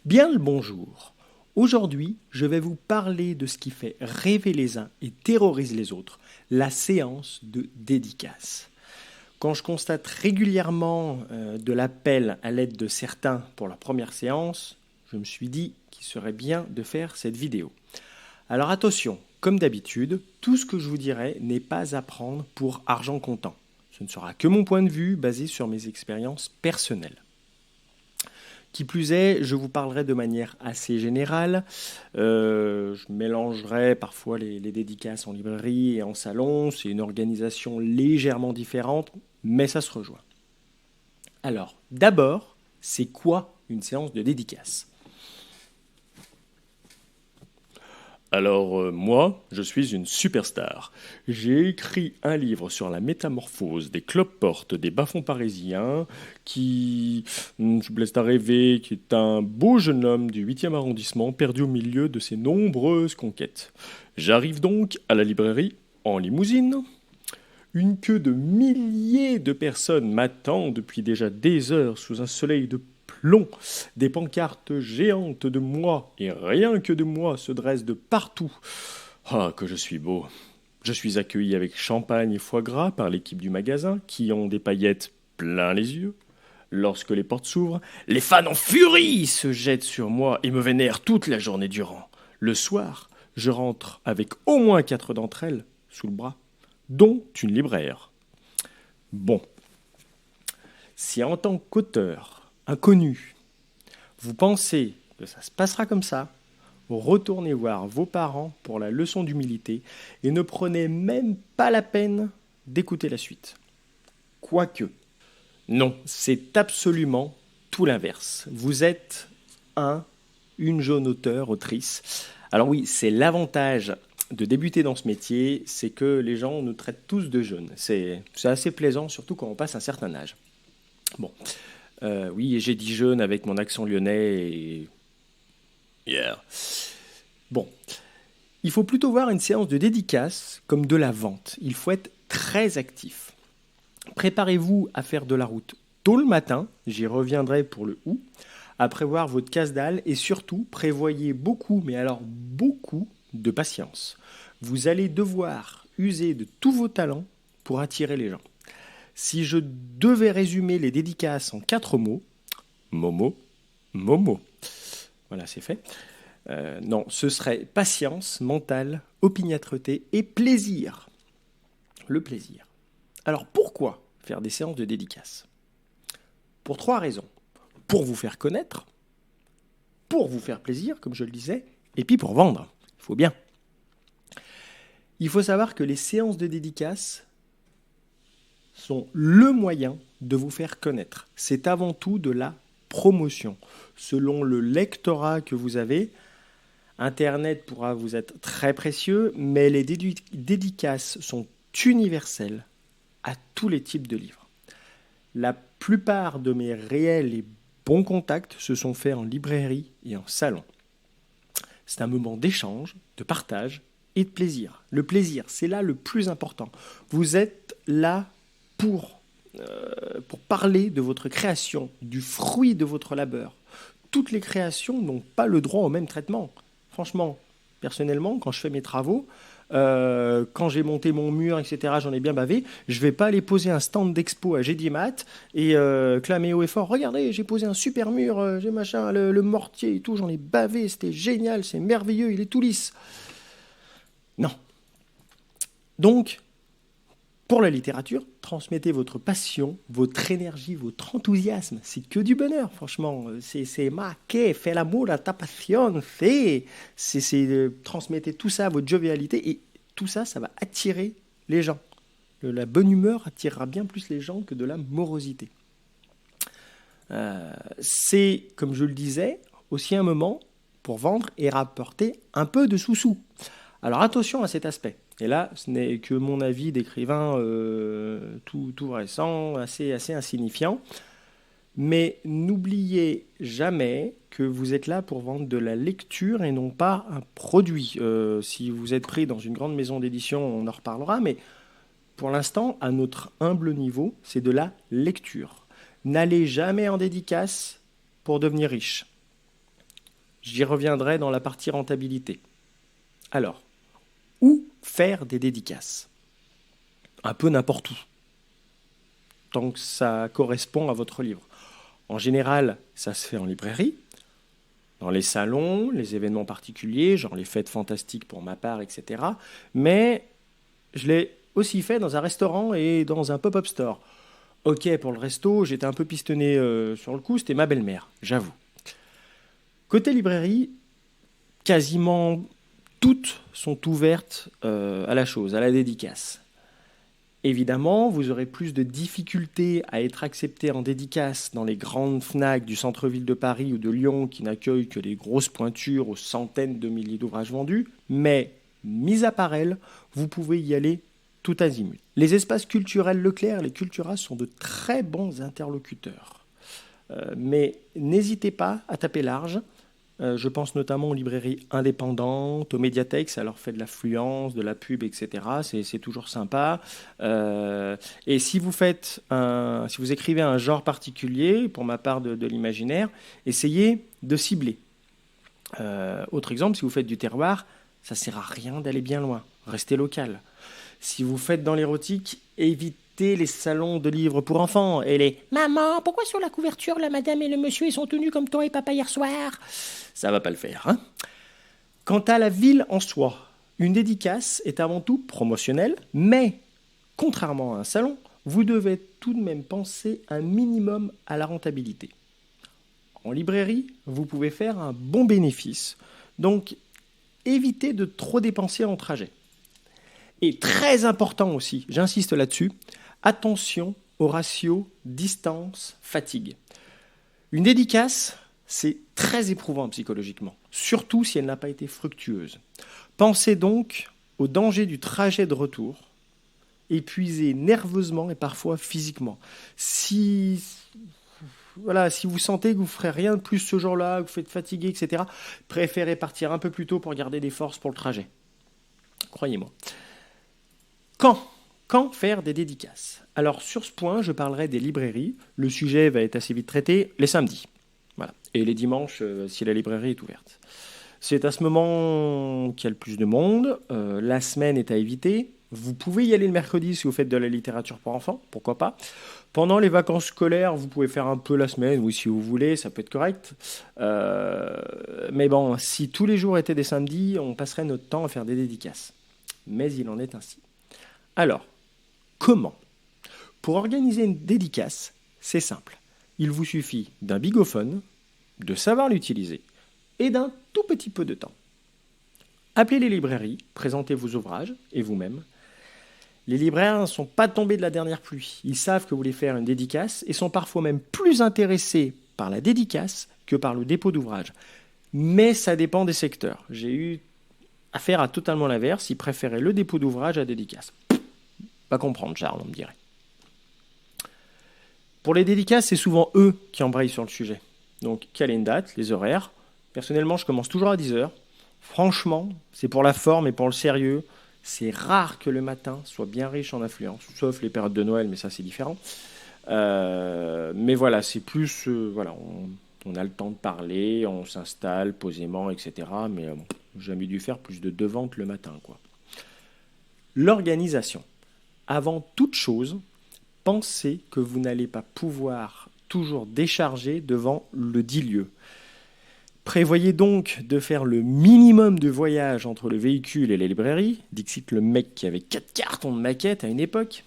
Bien le bonjour. Aujourd'hui, je vais vous parler de ce qui fait rêver les uns et terrorise les autres, la séance de dédicace. Quand je constate régulièrement de l'appel à l'aide de certains pour leur première séance, je me suis dit qu'il serait bien de faire cette vidéo. Alors attention, comme d'habitude, tout ce que je vous dirai n'est pas à prendre pour argent comptant. Ce ne sera que mon point de vue basé sur mes expériences personnelles. Qui plus est, je vous parlerai de manière assez générale. Je mélangerai parfois les dédicaces en librairie et en salon. C'est une organisation légèrement différente, mais ça se rejoint. Alors, d'abord, c'est quoi une séance de dédicace? Alors moi, je suis une superstar. J'ai écrit un livre sur la métamorphose des cloportes des bas-fonds parisiens qui, je vous laisse à rêver, qui est un beau jeune homme du 8e arrondissement perdu au milieu de ses nombreuses conquêtes. J'arrive donc à la librairie en limousine. Une queue de milliers de personnes m'attend depuis déjà des heures sous un soleil de plomb. Des pancartes géantes de moi, et rien que de moi, se dressent de partout. Ah, que je suis beau. Je suis accueilli avec champagne et foie gras par l'équipe du magasin, qui ont des paillettes plein les yeux. Lorsque les portes s'ouvrent, les fans en furie se jettent sur moi et me vénèrent toute la journée durant. Le soir, je rentre avec au moins 4 d'entre elles sous le bras, dont une libraire. Bon, si en tant qu'auteur inconnu, vous pensez que ça se passera comme ça, retournez voir vos parents pour la leçon d'humilité et ne prenez même pas la peine d'écouter la suite. Quoique, non, c'est absolument tout l'inverse. Vous êtes une jeune auteure, autrice. Alors oui, c'est l'avantage de débuter dans ce métier, c'est que les gens nous traitent tous de jeunes. C'est assez plaisant, surtout quand on passe un certain âge. Bon, oui, et j'ai dit jeune avec mon accent lyonnais et... Yeah. Bon, il faut plutôt voir une séance de dédicace comme de la vente. Il faut être très actif. Préparez-vous à faire de la route tôt le matin, j'y reviendrai pour le où, à prévoir votre casse-dalle et surtout prévoyez beaucoup, mais alors beaucoup, de patience. Vous allez devoir user de tous vos talents pour attirer les gens. Si je devais résumer les dédicaces en 4 mots, Momo, Momo. Voilà, c'est fait. Non, ce serait patience mentale, opiniâtreté et plaisir. Le plaisir. Alors pourquoi faire des séances de dédicaces? Pour 3 raisons. Pour vous faire connaître, pour vous faire plaisir, comme je le disais, et puis pour vendre. Il faut bien. Il faut savoir que les séances de dédicaces sont le moyen de vous faire connaître. C'est avant tout de la promotion. Selon le lectorat que vous avez, Internet pourra vous être très précieux, mais les dédicaces sont universelles à tous les types de livres. La plupart de mes réels et bons contacts se sont faits en librairie et en salon. C'est un moment d'échange, de partage et de plaisir. Le plaisir, c'est là le plus important. Vous êtes là pour parler de votre création, du fruit de votre labeur. Toutes les créations n'ont pas le droit au même traitement. Franchement, personnellement, quand je fais mes travaux, quand j'ai monté mon mur, etc., j'en ai bien bavé, je ne vais pas aller poser un stand d'expo à Gédimat et clamer haut et fort, regardez, j'ai posé un super mur, j'ai machin, le mortier et tout, j'en ai bavé, c'était génial, c'est merveilleux, il est tout lisse. Non. Donc, pour la littérature, transmettez votre passion, votre énergie, votre enthousiasme. C'est que du bonheur, franchement. C'est ma que fais l'amour à ta passion. Transmettez tout ça, votre jovialité, et tout ça, ça va attirer les gens. La bonne humeur attirera bien plus les gens que de la morosité. C'est, comme je le disais, aussi un moment pour vendre et rapporter un peu de sous-sous. Alors attention à cet aspect. Et là, ce n'est que mon avis d'écrivain tout récent, assez insignifiant. Mais n'oubliez jamais que vous êtes là pour vendre de la lecture et non pas un produit. Si vous êtes pris dans une grande maison d'édition, on en reparlera. Mais pour l'instant, à notre humble niveau, c'est de la lecture. N'allez jamais en dédicace pour devenir riche. J'y reviendrai dans la partie rentabilité. Alors, où faire des dédicaces? Un peu n'importe où, tant que ça correspond à votre livre. En général, ça se fait en librairie, dans les salons, les événements particuliers, genre les fêtes fantastiques pour ma part, etc. Mais je l'ai aussi fait dans un restaurant et dans un pop-up store. Ok, pour le resto, j'étais un peu pistonné sur le coup, c'était ma belle-mère, j'avoue. Côté librairie, quasiment toutes sont ouvertes à la chose, à la dédicace. Évidemment, vous aurez plus de difficultés à être accepté en dédicace dans les grandes FNAC du centre-ville de Paris ou de Lyon qui n'accueillent que des grosses pointures aux centaines de milliers d'ouvrages vendus, mais, mis à part elles, vous pouvez y aller tout azimut. Les espaces culturels Leclerc et les Culturas sont de très bons interlocuteurs. Mais n'hésitez pas à taper large. Je pense notamment aux librairies indépendantes, aux médiathèques, ça leur fait de l'affluence, de la pub, etc. C'est toujours sympa. Et si vous écrivez un genre particulier, pour ma part de l'imaginaire, essayez de cibler. Autre exemple, si vous faites du terroir, ça ne sert à rien d'aller bien loin. Restez local. Si vous faites dans l'érotique, évitez les salons de livres pour enfants et les Maman, pourquoi sur la couverture, la madame et le monsieur, ils sont tenus comme toi et papa hier soir? Ça va pas le faire. Hein. Quant à la ville en soi, une dédicace est avant tout promotionnelle, mais contrairement à un salon, vous devez tout de même penser un minimum à la rentabilité. En librairie, vous pouvez faire un bon bénéfice, donc évitez de trop dépenser en trajet. Et très important aussi, j'insiste là-dessus, attention au ratio distance-fatigue. Une dédicace, c'est très éprouvant psychologiquement, surtout si elle n'a pas été fructueuse. Pensez donc au danger du trajet de retour, épuisé nerveusement et parfois physiquement. Si vous sentez que vous ne ferez rien de plus ce jour-là, que vous faites fatiguer, etc., préférez partir un peu plus tôt pour garder des forces pour le trajet. Croyez-moi. Quand faire des dédicaces? Alors sur ce point, je parlerai des librairies. Le sujet va être assez vite traité les samedis. Voilà. Et les dimanches, si la librairie est ouverte. C'est à ce moment qu'il y a le plus de monde. La semaine est à éviter. Vous pouvez y aller le mercredi si vous faites de la littérature pour enfants, pourquoi pas. Pendant les vacances scolaires, vous pouvez faire un peu la semaine, oui, si vous voulez, ça peut être correct. Mais bon, si tous les jours étaient des samedis, on passerait notre temps à faire des dédicaces. Mais il en est ainsi. Alors, comment? Pour organiser une dédicace, c'est simple. Il vous suffit d'un bigophone, de savoir l'utiliser et d'un tout petit peu de temps. Appelez les librairies, présentez vos ouvrages et vous-même. Les libraires ne sont pas tombés de la dernière pluie. Ils savent que vous voulez faire une dédicace et sont parfois même plus intéressés par la dédicace que par le dépôt d'ouvrage. Mais ça dépend des secteurs. J'ai eu affaire à totalement l'inverse. Ils préféraient le dépôt d'ouvrage à la dédicace. Pas comprendre, Charles, on me dirait. Pour les dédicaces, c'est souvent eux qui embrayent sur le sujet. Donc, quelle est une date, les horaires? Personnellement, je commence toujours à 10h. Franchement, c'est pour la forme et pour le sérieux. C'est rare que le matin soit bien riche en affluence, sauf les périodes de Noël, mais ça, c'est différent. Mais voilà, c'est plus... on a le temps de parler, on s'installe posément, etc. Mais j'ai jamais dû faire plus de 2 ventes le matin, quoi. L'organisation. Avant toute chose, pensez que vous n'allez pas pouvoir toujours décharger devant le dit lieu. Prévoyez donc de faire le minimum de voyage entre le véhicule et les librairies. Dixit le mec qui avait 4 cartons de maquettes à une époque.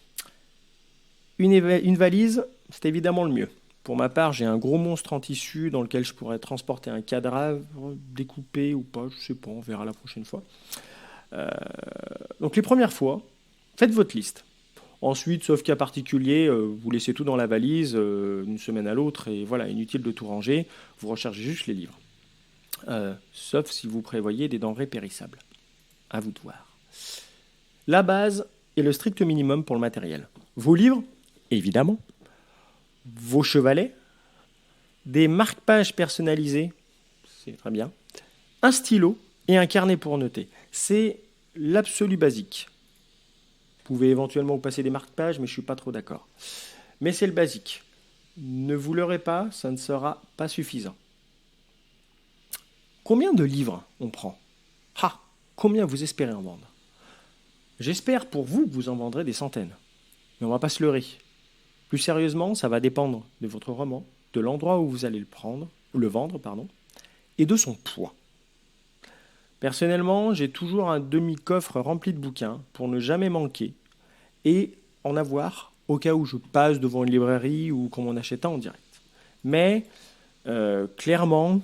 Une valise, c'est évidemment le mieux. Pour ma part, j'ai un gros monstre en tissu dans lequel je pourrais transporter un cadavre découpé ou pas, je sais pas, on verra la prochaine fois. Donc les premières fois, faites votre liste. Ensuite, sauf cas particulier, vous laissez tout dans la valise d'une semaine à l'autre et voilà, inutile de tout ranger. Vous rechargez juste les livres. Sauf si vous prévoyez des denrées périssables. À vous de voir. La base est le strict minimum pour le matériel. Vos livres, évidemment. Vos chevalets. Des marque-pages personnalisés. C'est très bien. Un stylo et un carnet pour noter. C'est l'absolu basique. Vous pouvez éventuellement vous passer des marque-pages, mais je ne suis pas trop d'accord. Mais c'est le basique. Ne vous leurrez pas, ça ne sera pas suffisant. Combien de livres on prend? Ah, combien vous espérez en vendre? J'espère pour vous que vous en vendrez des centaines. Mais on ne va pas se leurrer. Plus sérieusement, ça va dépendre de votre roman, de l'endroit où vous allez le vendre, et de son poids. Personnellement, j'ai toujours un demi-coffre rempli de bouquins pour ne jamais manquer et en avoir au cas où je passe devant une librairie ou qu'on m'en achète un en direct. Mais clairement,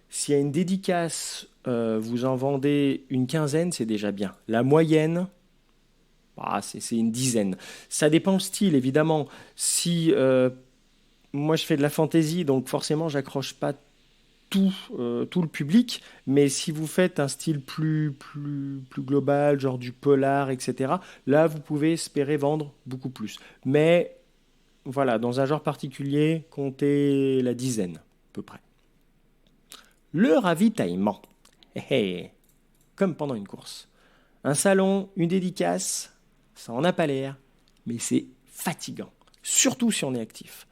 s'il y a une dédicace, vous en vendez une quinzaine, c'est déjà bien. La moyenne, c'est une dizaine. Ça dépend le style, évidemment. Si moi je fais de la fantaisie, donc forcément j'accroche pas tout le public, mais si vous faites un style plus global, genre du polar, etc., là vous pouvez espérer vendre beaucoup plus. Mais voilà, dans un genre particulier, comptez la dizaine, à peu près. Le ravitaillement. Comme pendant une course. Un salon, une dédicace, ça en a pas l'air, mais c'est fatigant. Surtout si on est actif.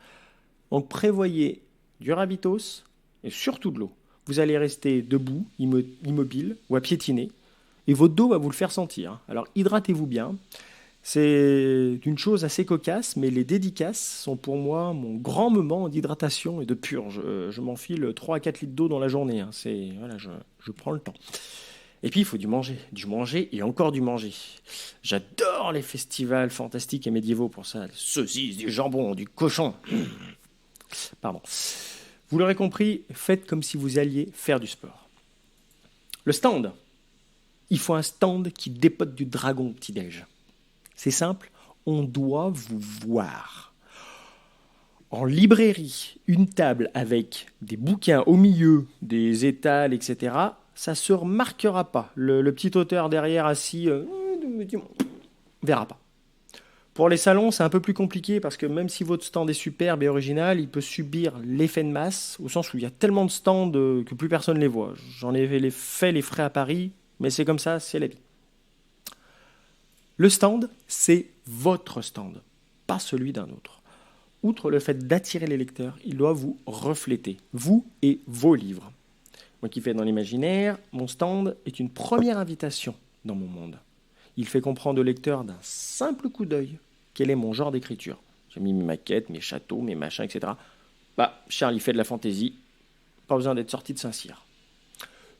Donc prévoyez du ravitos et surtout de l'eau. Vous allez rester debout, immobile ou à piétiner, et votre dos va vous le faire sentir. Alors hydratez-vous bien. C'est une chose assez cocasse, mais les dédicaces sont pour moi mon grand moment d'hydratation et de purge. Je m'enfile 3 à 4 litres d'eau dans la journée. Voilà, je prends le temps. Et puis il faut du manger et encore du manger. J'adore les festivals fantastiques et médiévaux pour ça. Les saucisses, du jambon, du cochon. Pardon. Vous l'aurez compris, faites comme si vous alliez faire du sport. Le stand. Il faut un stand qui dépote du dragon au petit-déj. C'est simple, on doit vous voir. En librairie, une table avec des bouquins au milieu, des étals, etc., ça ne se remarquera pas. Le petit auteur derrière assis ne verra pas. Pour les salons, c'est un peu plus compliqué parce que même si votre stand est superbe et original, il peut subir l'effet de masse, au sens où il y a tellement de stands que plus personne ne les voit. J'en ai fait les frais à Paris, mais c'est comme ça, c'est la vie. Le stand, c'est votre stand, pas celui d'un autre. Outre le fait d'attirer les lecteurs, il doit vous refléter, vous et vos livres. Moi qui fais dans l'imaginaire, mon stand est une première invitation dans mon monde. Il fait comprendre au lecteur d'un simple coup d'œil quel est mon genre d'écriture. J'ai mis mes maquettes, mes châteaux, mes machins, etc. Charles, il fait de la fantaisie, pas besoin d'être sorti de Saint-Cyr.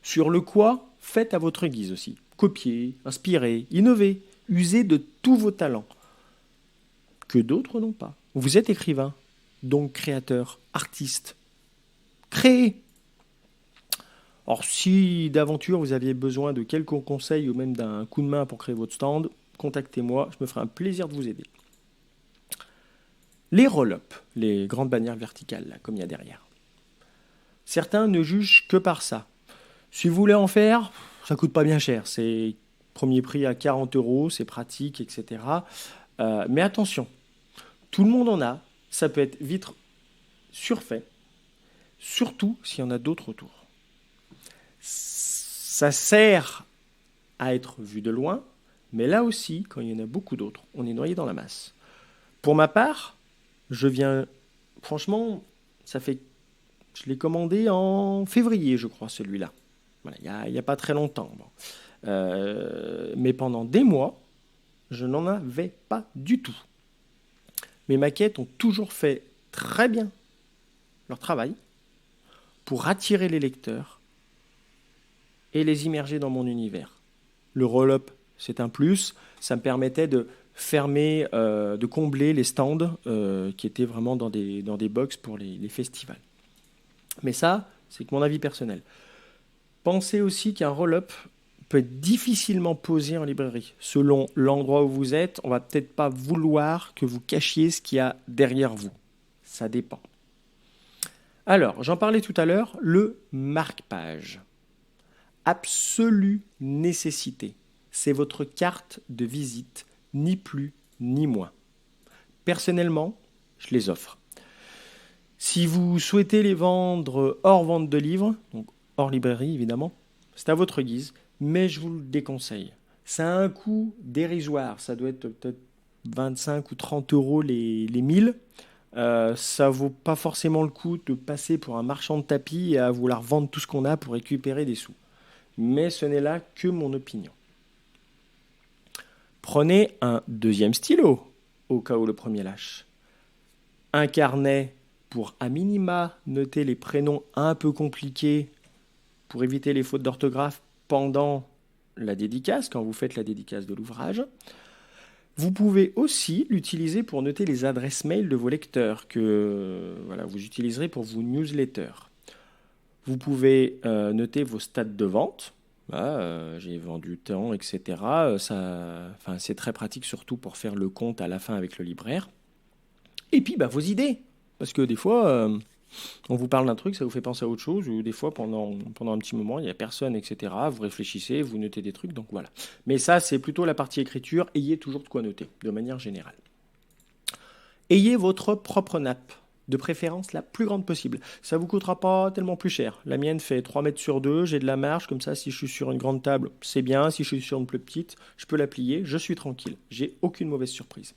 Sur le quoi, faites à votre guise aussi. Copiez, inspirez, innovez. Usez de tous vos talents, que d'autres n'ont pas. Vous êtes écrivain, donc créateur, artiste. Créez. Or, si d'aventure vous aviez besoin de quelques conseils ou même d'un coup de main pour créer votre stand, contactez-moi, je me ferai un plaisir de vous aider. Les roll-up, les grandes bannières verticales, là, comme il y a derrière. Certains ne jugent que par ça. Si vous voulez en faire, ça coûte pas bien cher, c'est premier prix à 40 €, c'est pratique, etc. Mais attention, tout le monde en a, ça peut être vite surfait, surtout s'il y en a d'autres autour. Ça sert à être vu de loin, mais là aussi, quand il y en a beaucoup d'autres, on est noyé dans la masse. Pour ma part, franchement, je l'ai commandé en février, je crois, celui-là. Voilà, il n'y a pas très longtemps. Bon. Mais pendant des mois, je n'en avais pas du tout. Mes maquettes ont toujours fait très bien leur travail pour attirer les lecteurs et les immerger dans mon univers. Le roll-up, c'est un plus. Ça me permettait de fermer, de combler les stands qui étaient vraiment dans des box pour les festivals. Mais ça, c'est que mon avis personnel. Pensez aussi qu'un roll-up peut être difficilement posé en librairie. Selon l'endroit où vous êtes, on va peut-être pas vouloir que vous cachiez ce qu'il y a derrière vous. Ça dépend. Alors, j'en parlais tout à l'heure, le marque-page. Absolue nécessité. C'est votre carte de visite, ni plus ni moins. Personnellement, je les offre. Si vous souhaitez les vendre hors vente de livres, donc hors librairie évidemment, c'est à votre guise, mais je vous le déconseille. Ça a un coût dérisoire, ça doit être peut-être 25 ou 30 € les 1000. Ça vaut pas forcément le coup de passer pour un marchand de tapis et à vouloir vendre tout ce qu'on a pour récupérer des sous. Mais ce n'est là que mon opinion. Prenez un deuxième stylo, au cas où le premier lâche. Un carnet pour à minima noter les prénoms un peu compliqués pour éviter les fautes d'orthographe pendant la dédicace, quand vous faites la dédicace de l'ouvrage. Vous pouvez aussi l'utiliser pour noter les adresses mail de vos lecteurs que vous utiliserez pour vos newsletters. Vous pouvez noter vos stats de vente. J'ai vendu tant, etc. C'est très pratique surtout pour faire le compte à la fin avec le libraire. Et puis vos idées. Parce que des fois, on vous parle d'un truc, ça vous fait penser à autre chose, ou des fois pendant un petit moment, il n'y a personne, etc. Vous réfléchissez, vous notez des trucs, donc voilà. Mais ça, c'est plutôt la partie écriture. Ayez toujours de quoi noter, de manière générale. Ayez votre propre nappe, de préférence la plus grande possible. Ça ne vous coûtera pas tellement plus cher. La mienne fait 3 mètres sur 2, j'ai de la marge, comme ça, si je suis sur une grande table, c'est bien. Si je suis sur une plus petite, je peux la plier, je suis tranquille. J'ai aucune mauvaise surprise.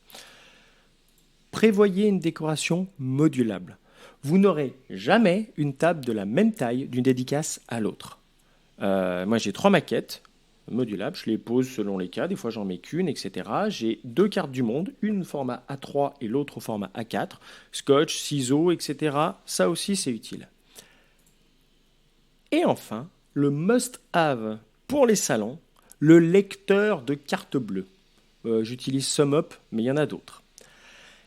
Prévoyez une décoration modulable. Vous n'aurez jamais une table de la même taille d'une dédicace à l'autre. Moi, j'ai 3 maquettes modulables. Je les pose selon les cas. Des fois, j'en mets qu'une, etc. J'ai 2 cartes du monde, une au format A3 et l'autre au format A4. Scotch, ciseaux, etc. Ça aussi, c'est utile. Et enfin, le must-have pour les salons, le lecteur de carte bleue. J'utilise SumUp, mais il y en a d'autres.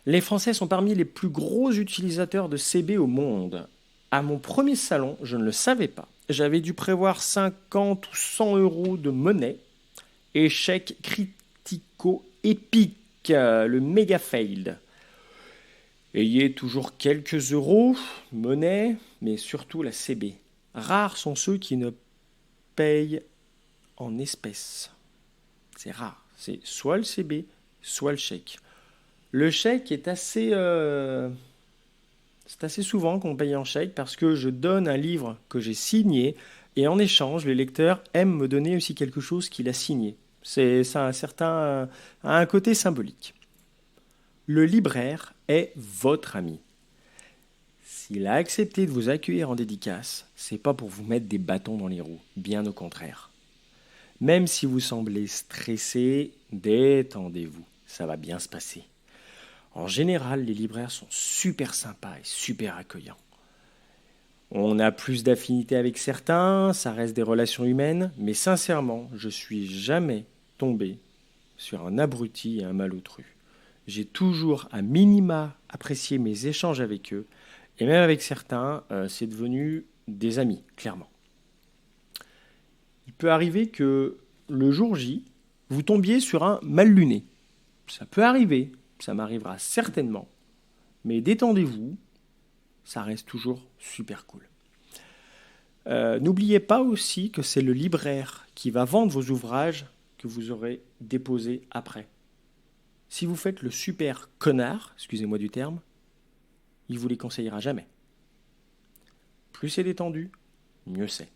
Les Français sont parmi les plus gros utilisateurs de CB au monde. À mon premier salon, je ne le savais pas. J'avais dû prévoir 50 ou 100 euros de monnaie. Échec critico-épique, le méga fail. Ayez toujours quelques euros, monnaie, mais surtout la CB. Rares sont ceux qui ne payent en espèces. C'est rare. C'est soit le CB, soit le chèque. Le chèque est c'est assez souvent qu'on paye en chèque parce que je donne un livre que j'ai signé et en échange, le lecteur aime me donner aussi quelque chose qu'il a signé. Ça a un côté symbolique. Le libraire est votre ami. S'il a accepté de vous accueillir en dédicace, c'est pas pour vous mettre des bâtons dans les roues, bien au contraire. Même si vous semblez stressé, détendez-vous, ça va bien se passer. En général, les libraires sont super sympas et super accueillants. On a plus d'affinité avec certains, ça reste des relations humaines, mais sincèrement, je suis jamais tombé sur un abruti et un malotru. J'ai toujours à minima apprécié mes échanges avec eux, et même avec certains, c'est devenu des amis, clairement. Il peut arriver que le jour J, vous tombiez sur un mal luné. Ça peut arriver. Ça m'arrivera certainement, mais détendez-vous, ça reste toujours super cool. N'oubliez pas aussi que c'est le libraire qui va vendre vos ouvrages que vous aurez déposés après. Si vous faites le super connard, excusez-moi du terme, il ne vous les conseillera jamais. Plus c'est détendu, mieux c'est.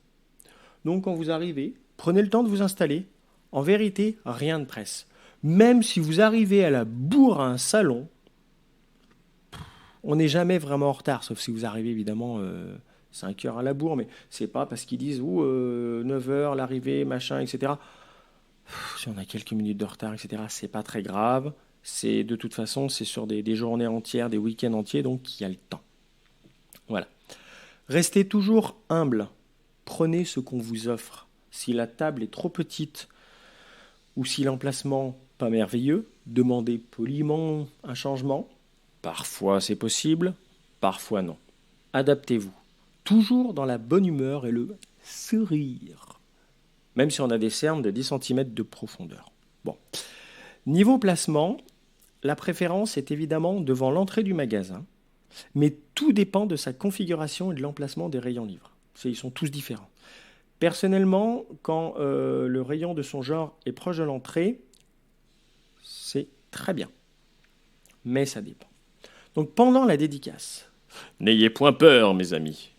Donc quand vous arrivez, prenez le temps de vous installer. En vérité, rien ne presse. Même si vous arrivez à la bourre à un salon, on n'est jamais vraiment en retard, sauf si vous arrivez évidemment 5 heures à la bourre, mais c'est pas parce qu'ils disent 9 heures l'arrivée, machin, etc. Si on a quelques minutes de retard, etc., c'est pas très grave. De toute façon, c'est sur des journées entières, des week-ends entiers, donc il y a le temps. Voilà. Restez toujours humble. Prenez ce qu'on vous offre. Si la table est trop petite ou si l'emplacement pas merveilleux, demandez poliment un changement. Parfois c'est possible, parfois non. Adaptez-vous. Toujours dans la bonne humeur et le sourire. Même si on a des cernes de 10 cm de profondeur. Bon. Niveau placement, la préférence est évidemment devant l'entrée du magasin, mais tout dépend de sa configuration et de l'emplacement des rayons livres. Ils sont tous différents. Personnellement, quand le rayon de son genre est proche de l'entrée, c'est très bien. Mais ça dépend. Donc pendant la dédicace, n'ayez point peur, mes amis.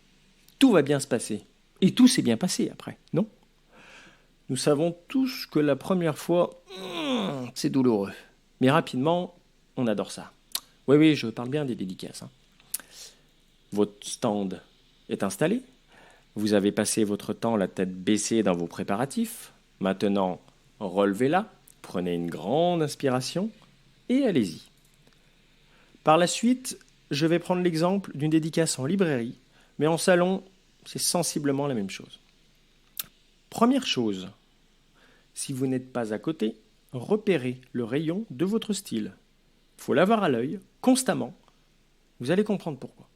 Tout va bien se passer. Et tout s'est bien passé après, non? Nous savons tous que la première fois, c'est douloureux. Mais rapidement, on adore ça. Oui, oui, je parle bien des dédicaces. Votre stand est installé. Vous avez passé votre temps la tête baissée dans vos préparatifs. Maintenant, relevez-la, prenez une grande inspiration et allez-y. Par la suite, je vais prendre l'exemple d'une dédicace en librairie, mais en salon, c'est sensiblement la même chose. Première chose, si vous n'êtes pas à côté, repérez le rayon de votre style. Il faut l'avoir à l'œil, constamment. Vous allez comprendre pourquoi.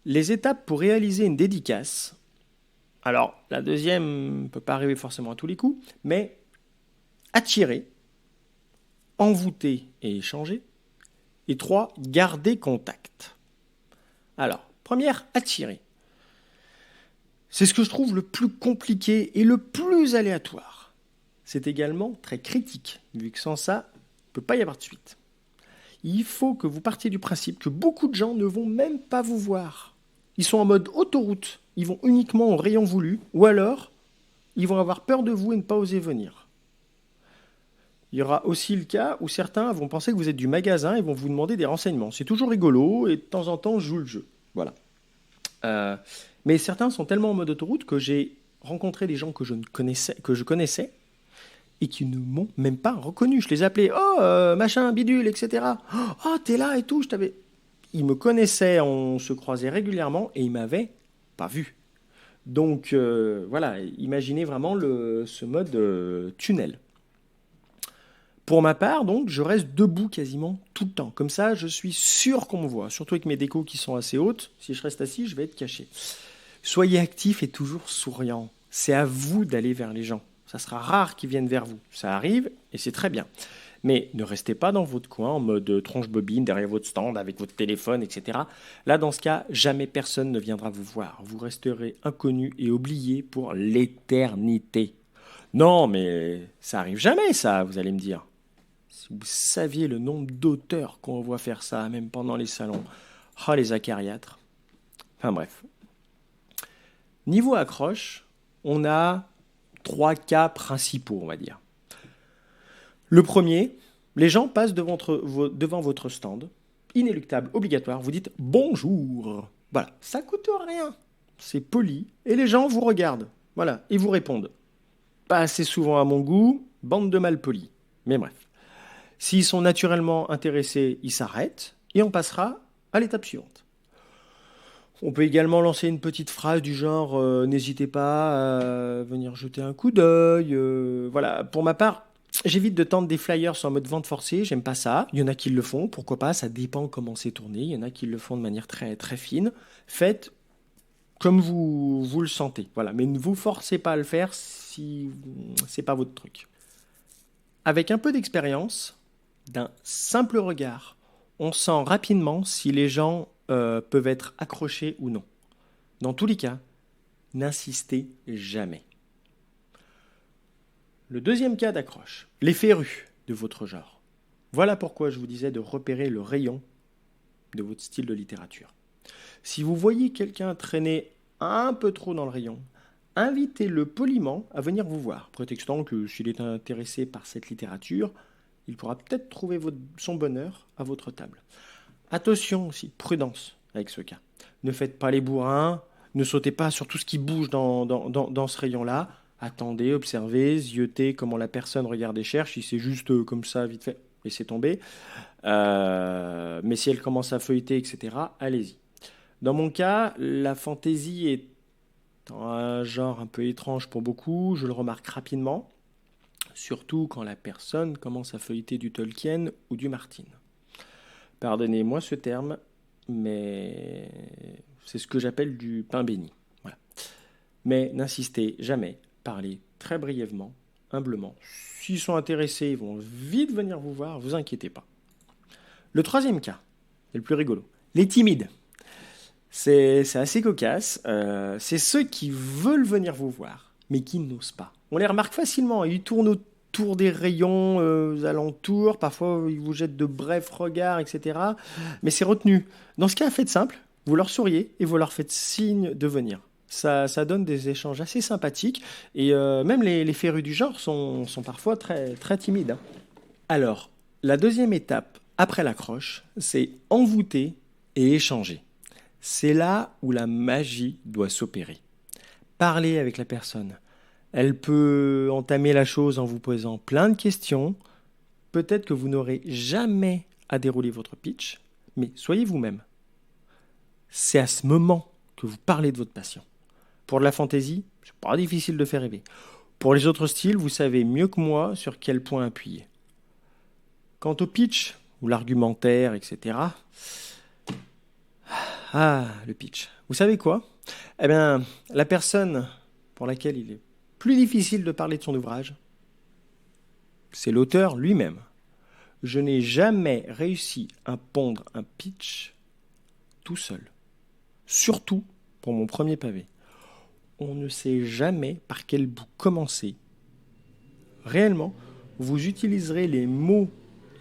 Les étapes pour réaliser une dédicace. Alors, la deuxième ne peut pas arriver forcément à tous les coups, mais attirer, envoûter et échanger. Et 3, garder contact. Alors, première, attirer. C'est ce que je trouve le plus compliqué et le plus aléatoire. C'est également très critique, vu que sans ça, il ne peut pas y avoir de suite. Il faut que vous partiez du principe que beaucoup de gens ne vont même pas vous voir. Ils sont en mode autoroute, ils vont uniquement au rayon voulu, ou alors, ils vont avoir peur de vous et ne pas oser venir. Il y aura aussi le cas où certains vont penser que vous êtes du magasin et vont vous demander des renseignements. C'est toujours rigolo et de temps en temps, je joue le jeu. Voilà. Mais certains sont tellement en mode autoroute que j'ai rencontré des gens que je connaissais et qui ne m'ont même pas reconnu. Je les appelais « Oh, machin, bidule, etc. »« Oh, t'es là et tout, je t'avais... » Ils me connaissaient, on se croisait régulièrement et ils m'avaient pas vu. Donc, voilà, imaginez vraiment ce mode tunnel. Pour ma part, donc, je reste debout quasiment tout le temps. Comme ça, je suis sûr qu'on me voit. Surtout avec mes décos qui sont assez hautes. Si je reste assis, je vais être caché. Soyez actif et toujours souriant. C'est à vous d'aller vers les gens. Ça sera rare qu'ils viennent vers vous. Ça arrive et c'est très bien. Mais ne restez pas dans votre coin en mode tronche-bobine derrière votre stand avec votre téléphone, etc. Là, dans ce cas, jamais personne ne viendra vous voir. Vous resterez inconnu et oublié pour l'éternité. Non, mais ça arrive jamais, ça, vous allez me dire. Si vous saviez le nombre d'auteurs qu'on voit faire ça, même pendant les salons. Oh, les acariâtres. Enfin bref. Niveau accroche, on a 3 cas principaux, on va dire. Le premier, les gens passent devant votre stand, inéluctable, obligatoire, vous dites « bonjour ». Voilà, ça coûte rien, c'est poli, et les gens vous regardent, voilà, et vous répondent. Pas assez souvent à mon goût, bande de malpolis, mais bref. S'ils sont naturellement intéressés, ils s'arrêtent, et on passera à l'étape suivante. On peut également lancer une petite phrase du genre n'hésitez pas à venir jeter un coup d'œil. Voilà, pour ma part, j'évite de tendre des flyers en mode vente forcée, j'aime pas ça. Il y en a qui le font, pourquoi pas, ça dépend comment c'est tourné. Il y en a qui le font de manière très, très fine. Faites comme vous le sentez, voilà. Mais ne vous forcez pas à le faire si c'est pas votre truc. Avec un peu d'expérience, d'un simple regard, on sent rapidement si les gens peuvent être accrochés ou non. Dans tous les cas, n'insistez jamais. Le deuxième cas d'accroche, les férus de votre genre. Voilà pourquoi je vous disais de repérer le rayon de votre style de littérature. Si vous voyez quelqu'un traîner un peu trop dans le rayon, invitez-le poliment à venir vous voir, prétextant que s'il est intéressé par cette littérature, il pourra peut-être trouver son bonheur à votre table. Attention aussi, prudence avec ce cas. Ne faites pas les bourrins, ne sautez pas sur tout ce qui bouge dans ce rayon-là. Attendez, observez, ziottez comment la personne regarde et cherche. Si c'est juste comme ça, vite fait, laissez tomber. Mais si elle commence à feuilleter, etc., allez-y. Dans mon cas, la fantaisie est un genre un peu étrange pour beaucoup. Je le remarque rapidement, surtout quand la personne commence à feuilleter du Tolkien ou du Martin. Pardonnez-moi ce terme, mais c'est ce que j'appelle du pain béni. Voilà. Mais n'insistez jamais, parlez très brièvement, humblement. S'ils sont intéressés, ils vont vite venir vous voir, vous inquiétez pas. Le troisième cas, c'est le plus rigolo, les timides. C'est assez cocasse. C'est ceux qui veulent venir vous voir, mais qui n'osent pas. On les remarque facilement, ils tournent autour des rayons, aux alentours, parfois ils vous jettent de brefs regards, etc. Mais c'est retenu. Dans ce cas, faites simple, vous leur souriez et vous leur faites signe de venir. Ça donne des échanges assez sympathiques et même les férus du genre sont parfois très, très timides. Alors, la deuxième étape, après l'accroche, c'est envoûter et échanger. C'est là où la magie doit s'opérer. Parlez avec la personne. Elle peut entamer la chose en vous posant plein de questions. Peut-être que vous n'aurez jamais à dérouler votre pitch, mais soyez vous-même. C'est à ce moment que vous parlez de votre passion. Pour de la fantaisie, c'est pas difficile de faire rêver. Pour les autres styles, vous savez mieux que moi sur quel point appuyer. Quant au pitch, ou l'argumentaire, etc. Ah, le pitch. Vous savez quoi? Eh bien, la personne pour laquelle il est plus difficile de parler de son ouvrage, c'est l'auteur lui-même. Je n'ai jamais réussi à pondre un pitch tout seul. Surtout pour mon premier pavé. On ne sait jamais par quel bout commencer. Réellement, vous utiliserez les mots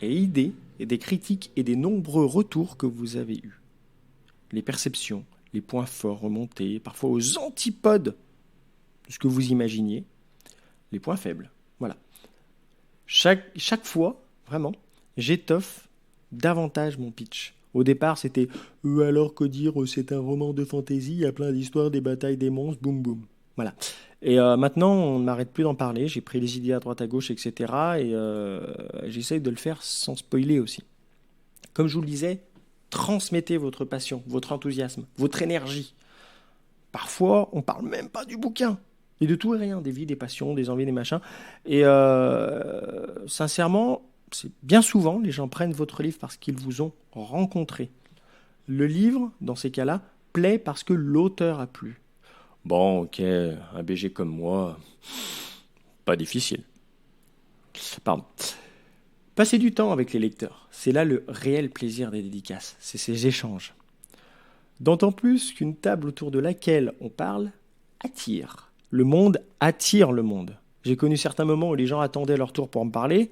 et idées et des critiques et des nombreux retours que vous avez eus. Les perceptions, les points forts remontés, parfois aux antipodes de ce que vous imaginiez, les points faibles. Voilà. Chaque fois, vraiment, j'étoffe davantage mon pitch. Au départ, c'était alors que dire c'est un roman de fantaisie, il y a plein d'histoires, des batailles, des monstres, boum boum. Voilà. Et maintenant, on n'arrête plus d'en parler. J'ai pris les idées à droite à gauche, etc. Et j'essaye de le faire sans spoiler aussi. Comme je vous le disais, transmettez votre passion, votre enthousiasme, votre énergie. Parfois, on parle même pas du bouquin. Et de tout et rien, des vies, des passions, des envies, des machins. Et sincèrement, c'est bien souvent, les gens prennent votre livre parce qu'ils vous ont rencontré. Le livre, dans ces cas-là, plaît parce que l'auteur a plu. Bon, ok, un BG comme moi, pas difficile. Pardon. Passez du temps avec les lecteurs. C'est là le réel plaisir des dédicaces. C'est ces échanges. D'autant plus qu'une table autour de laquelle on parle attire. Le monde attire le monde. J'ai connu certains moments où les gens attendaient leur tour pour me parler.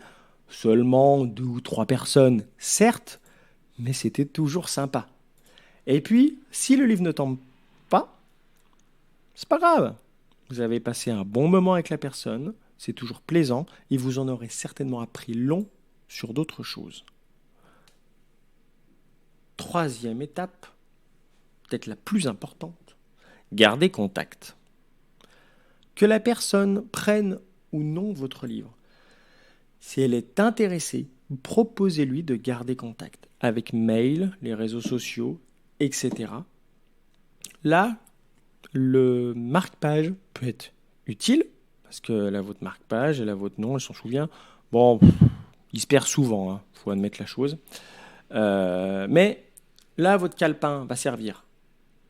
Seulement 2 ou 3 personnes, certes, mais c'était toujours sympa. Et puis, si le livre ne tombe pas, c'est pas grave. Vous avez passé un bon moment avec la personne, c'est toujours plaisant, et vous en aurez certainement appris long sur d'autres choses. Troisième étape, peut-être la plus importante, gardez contact. Que la personne prenne ou non votre livre, si elle est intéressée, proposez-lui de garder contact avec mail, les réseaux sociaux, etc. Là, le marque-page peut être utile, parce qu'elle a votre marque-page, elle a votre nom, elle s'en souvient. Bon, il se perd souvent, hein, faut admettre la chose. Mais là, votre calepin va servir,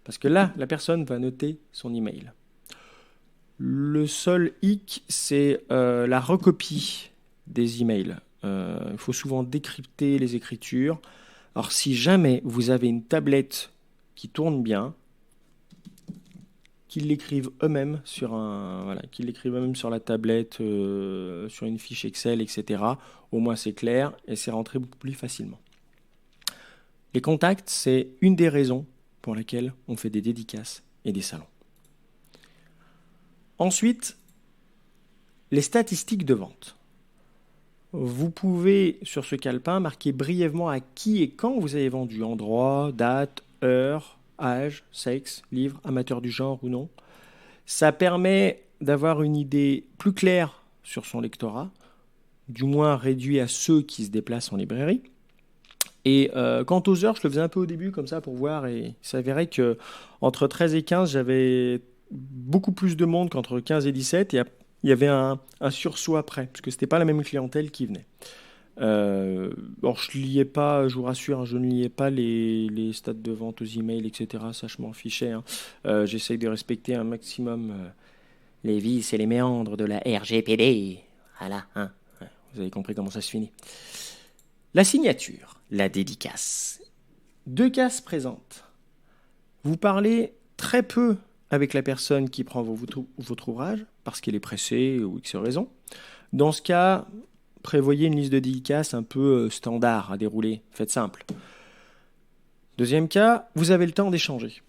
parce que là, la personne va noter son email. Le seul hic, c'est la recopie des emails. Il faut souvent décrypter les écritures. Alors, si jamais vous avez une tablette qui tourne bien, qu'ils l'écrivent eux-mêmes sur la tablette, sur une fiche Excel, etc. Au moins, c'est clair et c'est rentré beaucoup plus facilement. Les contacts, c'est une des raisons pour lesquelles on fait des dédicaces et des salons. Ensuite, les statistiques de vente. Vous pouvez, sur ce calepin, marquer brièvement à qui et quand vous avez vendu, endroit, date, heure, âge, sexe, livre, amateur du genre ou non. Ça permet d'avoir une idée plus claire sur son lectorat, du moins réduit à ceux qui se déplacent en librairie. Et quant aux heures, je le faisais un peu au début comme ça pour voir, et il s'avérait que entre 13 et 15, j'avais beaucoup plus de monde qu'entre 15 et 17, et il y avait un sursaut après, parce que c'était pas la même clientèle qui venait. Alors je liais pas, je vous rassure, hein, je ne liais pas les stats de vente aux emails, etc. Ça, je m'en fichais. Hein. J'essaye de respecter un maximum les vices et les méandres de la RGPD. Voilà, hein. Ouais, vous avez compris comment ça se finit. La signature, la dédicace. 2 cases présentes. Vous parlez très peu avec la personne qui prend votre ouvrage, parce qu'elle est pressée ou X raison. Dans ce cas, prévoyez une liste de dédicaces un peu standard à dérouler. Faites simple. Deuxième cas, vous avez le temps d'échanger.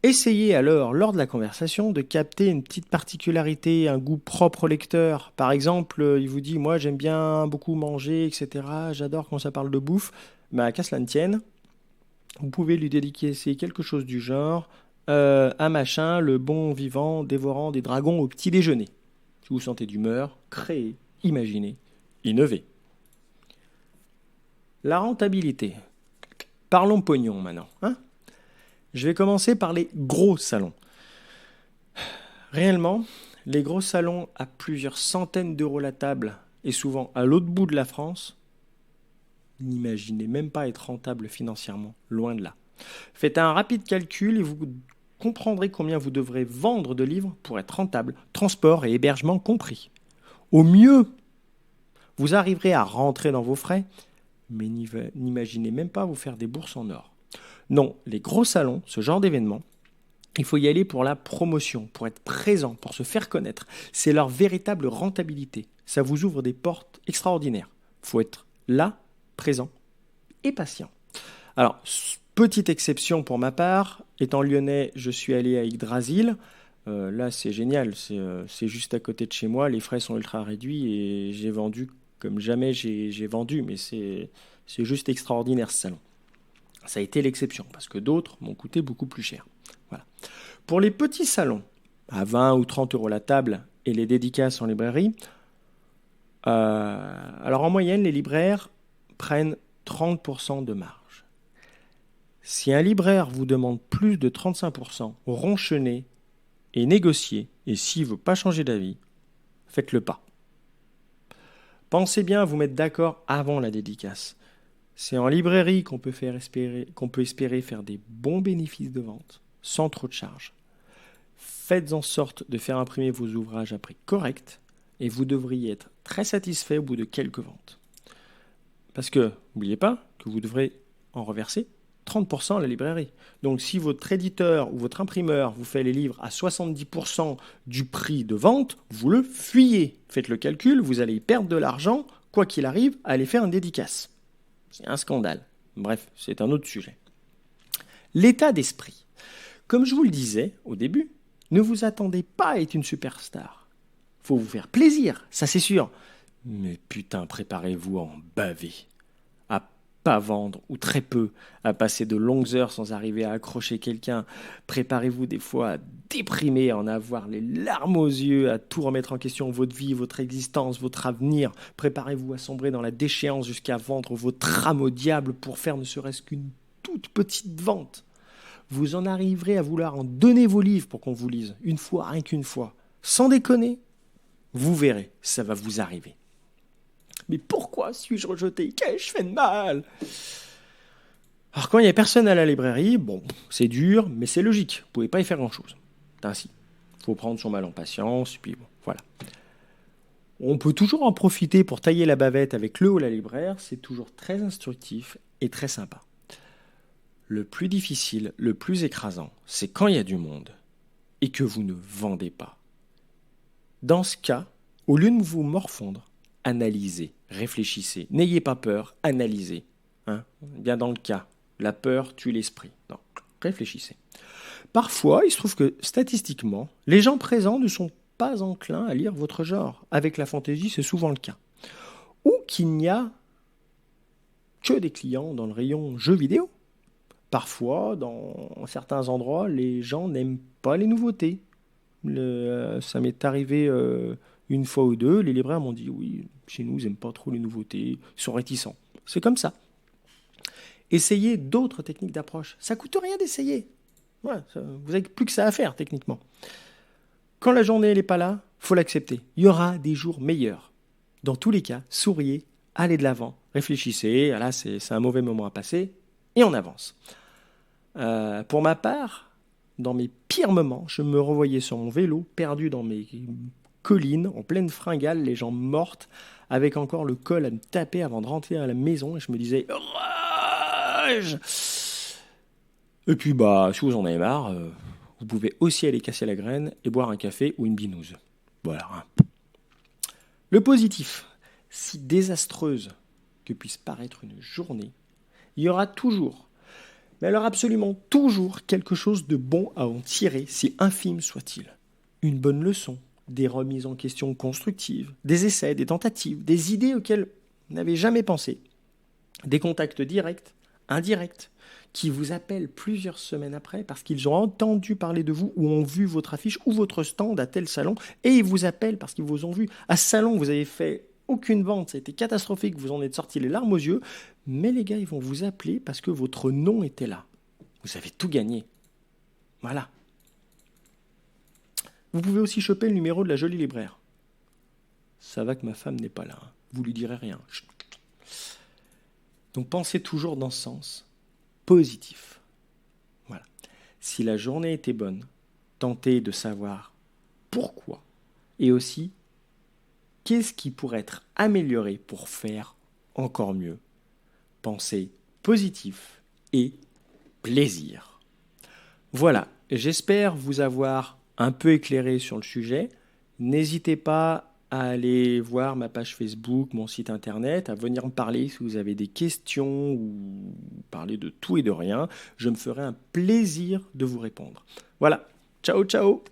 Essayez alors, lors de la conversation, de capter une petite particularité, un goût propre au lecteur. Par exemple, il vous dit, moi j'aime bien beaucoup manger, etc. J'adore quand ça parle de bouffe. Bah, qu'à cela ne tienne, vous pouvez lui dédicacer quelque chose du genre, un machin, le bon vivant dévorant des dragons au petit déjeuner. Si vous sentez d'humeur, créez, imaginez, innovez. La rentabilité. Parlons pognon maintenant, hein. Je vais commencer par les gros salons. Réellement, les gros salons à plusieurs centaines d'euros la table et souvent à l'autre bout de la France, n'imaginez même pas être rentable financièrement, loin de là. Faites un rapide calcul et vous comprendrez combien vous devrez vendre de livres pour être rentable, transport et hébergement compris. Au mieux, vous arriverez à rentrer dans vos frais, mais n'imaginez même pas vous faire des bourses en or. Non, les gros salons, ce genre d'événement, il faut y aller pour la promotion, pour être présent, pour se faire connaître. C'est leur véritable rentabilité. Ça vous ouvre des portes extraordinaires. Il faut être là, présent et patient. Alors, petite exception pour ma part, étant lyonnais, je suis allé à Yggdrasil. Là, c'est génial, c'est juste à côté de chez moi, les frais sont ultra réduits et j'ai vendu comme jamais j'ai vendu, mais c'est juste extraordinaire ce salon. Ça a été l'exception, parce que d'autres m'ont coûté beaucoup plus cher. Voilà. Pour les petits salons, à 20 ou 30 euros la table, et les dédicaces en librairie, alors en moyenne, les libraires prennent 30% de marge. Si un libraire vous demande plus de 35%, ronchenez et négociez, et s'il ne veut pas changer d'avis, faites-le pas. Pensez bien à vous mettre d'accord avant la dédicace. C'est en librairie qu'on peut espérer faire des bons bénéfices de vente, sans trop de charges. Faites en sorte de faire imprimer vos ouvrages à prix correct, et vous devriez être très satisfait au bout de quelques ventes. Parce que, n'oubliez pas que vous devrez en reverser 30% à la librairie. Donc si votre éditeur ou votre imprimeur vous fait les livres à 70% du prix de vente, vous le fuyez. Faites le calcul, vous allez y perdre de l'argent, quoi qu'il arrive, à aller faire une dédicace. C'est un scandale. Bref, c'est un autre sujet. L'état d'esprit. Comme je vous le disais au début, ne vous attendez pas à être une superstar. Faut vous faire plaisir, ça c'est sûr. Mais putain, préparez-vous à en baver. À pas vendre, ou très peu, à passer de longues heures sans arriver à accrocher quelqu'un. Préparez-vous des fois à déprimer, à en avoir les larmes aux yeux, à tout remettre en question, votre vie, votre existence, votre avenir. Préparez-vous à sombrer dans la déchéance jusqu'à vendre votre âme au diable pour faire ne serait-ce qu'une toute petite vente. Vous en arriverez à vouloir en donner vos livres pour qu'on vous lise, une fois, rien qu'une fois. Sans déconner, vous verrez, ça va vous arriver. Mais pourquoi suis-je rejeté? Qu'ai-je fait de mal? Alors quand il n'y a personne à la librairie, bon, c'est dur, mais c'est logique. Vous ne pouvez pas y faire grand-chose. C'est ainsi. Il faut prendre son mal en patience, puis bon, voilà. On peut toujours en profiter pour tailler la bavette avec le ou la libraire. C'est toujours très instructif et très sympa. Le plus difficile, le plus écrasant, c'est quand il y a du monde et que vous ne vendez pas. Dans ce cas, au lieu de vous morfondre, analysez, réfléchissez, n'ayez pas peur, analysez. Bien dans le cas, la peur tue l'esprit. Donc, réfléchissez. Parfois, il se trouve que statistiquement, les gens présents ne sont pas enclins à lire votre genre. Avec la fantaisie, c'est souvent le cas. Ou qu'il n'y a que des clients dans le rayon jeux vidéo. Parfois, dans certains endroits, les gens n'aiment pas les nouveautés. Ça m'est arrivé une fois ou deux, les libraires m'ont dit oui, chez nous, ils n'aiment pas trop les nouveautés, ils sont réticents. C'est comme ça. Essayez d'autres techniques d'approche. Ça ne coûte rien d'essayer. Ouais, vous n'avez plus que ça à faire, techniquement. Quand la journée n'est pas là, il faut l'accepter. Il y aura des jours meilleurs. Dans tous les cas, souriez, allez de l'avant, réfléchissez, là c'est un mauvais moment à passer, et on avance. Pour ma part, dans mes pires moments, je me revoyais sur mon vélo, perdu dans mes collines, en pleine fringale, les jambes mortes, avec encore le col à me taper avant de rentrer à la maison, et je me disais rage. Et puis si vous en avez marre, vous pouvez aussi aller casser la graine et boire un café ou une binouse. Voilà. Le positif, si désastreuse que puisse paraître une journée, il y aura toujours mais alors absolument toujours quelque chose de bon à en tirer, si infime soit-il. Une bonne leçon, des remises en question constructives, des essais, des tentatives, des idées auxquelles vous n'avez jamais pensé, des contacts directs, indirects, qui vous appellent plusieurs semaines après parce qu'ils ont entendu parler de vous ou ont vu votre affiche ou votre stand à tel salon et ils vous appellent parce qu'ils vous ont vu. À ce salon, vous avez fait aucune vente, ça a été catastrophique, vous en êtes sortis les larmes aux yeux, mais les gars, ils vont vous appeler parce que votre nom était là. Vous avez tout gagné. Voilà. Vous pouvez aussi choper le numéro de la jolie libraire. Ça va que ma femme n'est pas là, hein. Vous lui direz rien. Chut. Donc pensez toujours dans ce sens positif. Voilà. Si la journée était bonne, tentez de savoir pourquoi et aussi qu'est-ce qui pourrait être amélioré pour faire encore mieux. Pensez positif et plaisir. Voilà, j'espère vous avoir un peu éclairé sur le sujet. N'hésitez pas à aller voir ma page Facebook, mon site internet, à venir me parler si vous avez des questions ou parler de tout et de rien. Je me ferai un plaisir de vous répondre. Voilà, ciao ciao!